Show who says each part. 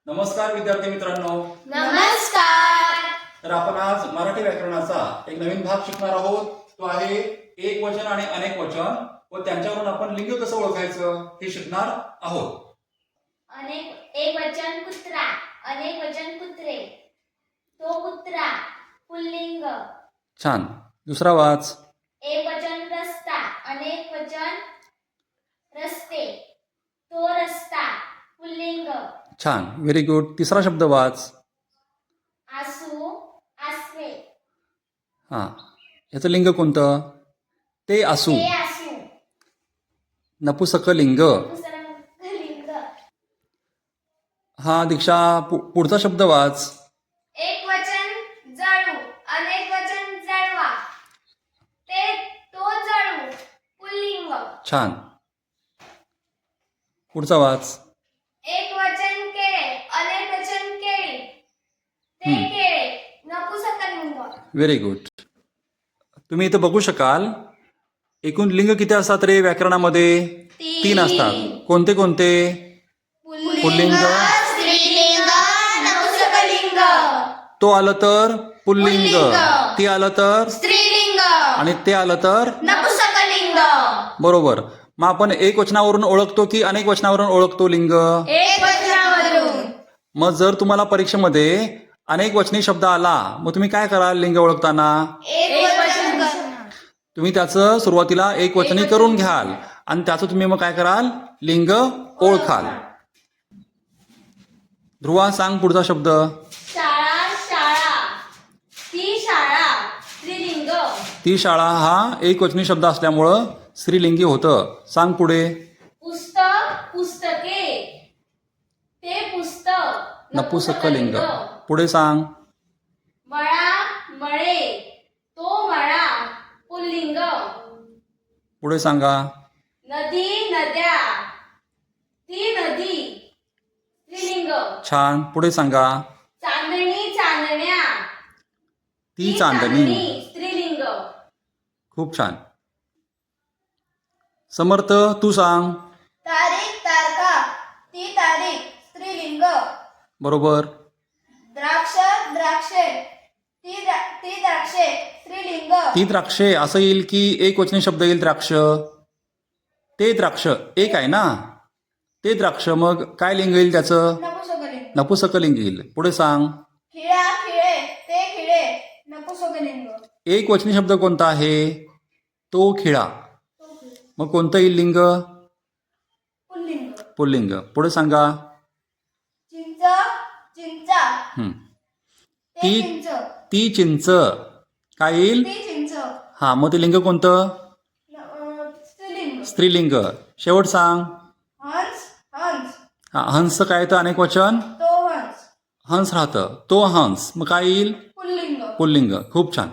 Speaker 1: नमस्कार विद्यार्थी मित्रांनो.
Speaker 2: नमस्कार.
Speaker 1: तर आपण आज मराठी व्याकरणाचा एक नवीन भाग शिकणार आहोत. तो आहे एक वचन आणि अनेक वचन व त्यांच्यावरून आपण लिंग कसं ओळखायचं हे शिकणार आहोत.
Speaker 2: एक वचन कुत्रा, अनेक वचन कुत्रे. तो कुत्रा पुल्लिंग.
Speaker 1: छान. दुसरा वाच.
Speaker 2: एक वचन रस्ता, अनेक वचन रस्ते. तो रस्ता पुल्लिंग.
Speaker 1: छान, व्हेरी गुड. तिसरा शब्द वाच.
Speaker 2: आसू, आसवे.
Speaker 1: हा, याचं लिंग कोणतं? ते आसू.
Speaker 2: ते आसू.
Speaker 1: नपुसकलिंग.
Speaker 2: पुसलिंग.
Speaker 1: हा दीक्षा, पुढचा शब्द वाच.
Speaker 2: एक वचन जळू, अनेक वचन जळवा. तो जळू पुल्लिंग.
Speaker 1: छान. पुढचा वाच.
Speaker 2: एक वचन केळे, अनेक वचन केळी. ते केळे नपुसकलिंग.
Speaker 1: Very good. तुम्ही इथं बघू शकाल एकूण लिंग किती असतात रे व्याकरणामध्ये? 3 असतात. कोणते कोणते? पुल्लिंग.
Speaker 2: स्त्रीलिंग, नपुसकलिंग.
Speaker 1: तो आलं तर पुल्लिंग,
Speaker 2: पुल्लिंग.
Speaker 1: ती आलं तर,
Speaker 2: स्त्रीलिंग,
Speaker 1: आणि ते आलं तर
Speaker 2: नपुसकलिंग.
Speaker 1: बरोबर. मग आपण एक वचनावरून ओळखतो की अनेक वचनावरून ओळखतो लिंग?
Speaker 2: एक वचनावरून.
Speaker 1: मग जर तुम्हाला परीक्षेमध्ये अनेक वचनी शब्द आला मग तुम्ही काय कराल लिंग ओळखताना?
Speaker 2: एक वचन.
Speaker 1: तुम्ही त्याचं सुरुवातीला एक वचनी करून घ्याल आणि त्याचं तुम्ही मग काय कराल? लिंग ओळखाल. ध्रुवा, सांग पुढचा शब्द.
Speaker 2: शाळा, शाळा. ती शाळा स्त्रीलिंग.
Speaker 1: ती शाळा हा एक वचनी शब्द असल्यामुळं स्त्रीलिंगी होतं. सांग पुढे.
Speaker 2: पुस्तक, पुस्तके. ते पुस्तक
Speaker 1: नपुसकलिंग. पुढे सांग.
Speaker 2: मळा, मळे. तो मळा पुल्लिंग.
Speaker 1: पुढे सांगा.
Speaker 2: नदी, नद्या. ती नदी स्त्रीलिंग.
Speaker 1: छान. पुढे सांगा.
Speaker 2: चांदणी, चांदण्या.
Speaker 1: ती चांदणी.
Speaker 2: स्त्रीलिंग.
Speaker 1: खूप छान. समर्थ, तू सांग.
Speaker 2: तारीख, तारखा. ती तारीख स्त्रीलिंग.
Speaker 1: बरोबर.
Speaker 2: द्राक्ष, द्राक्षे. ती द्राक्षे स्त्रीलिंग.
Speaker 1: ती द्राक्षे असं येईल की एक वचनी शब्द येईल द्राक्ष? ते द्राक्ष एक आहे ना, ते द्राक्ष. मग काय लिंग येईल त्याचं?
Speaker 2: नपुसकलिंग.
Speaker 1: नपुसकलिंग येईल. पुढे सांग.
Speaker 2: खिळा, खिळे. ते खिळे नपुसकलिंग.
Speaker 1: एक वचनी शब्द कोणता आहे? तो खिळा. मग कोणतं येईल लिंग?
Speaker 2: पुल्लिंग.
Speaker 1: पुल्लिंग. पुढे सांगा.
Speaker 2: चिंच, चिंचा.
Speaker 1: हं.
Speaker 2: ते
Speaker 1: ती
Speaker 2: चिंच.
Speaker 1: ती चिंच काय येईल?
Speaker 2: ती चिंच.
Speaker 1: हा, मग ते लिंग कोणतं?
Speaker 2: स्त्रीलिंग.
Speaker 1: स्त्रीलिंग. शेवट सांग.
Speaker 2: हंस, हंस.
Speaker 1: हा, हंस काय तर अनेक वचन?
Speaker 2: तो हंस
Speaker 1: हंस राहतं. तो हंस. मग काय येईल?
Speaker 2: पुल्लिंग.
Speaker 1: पुल्लिंग. खूप छान.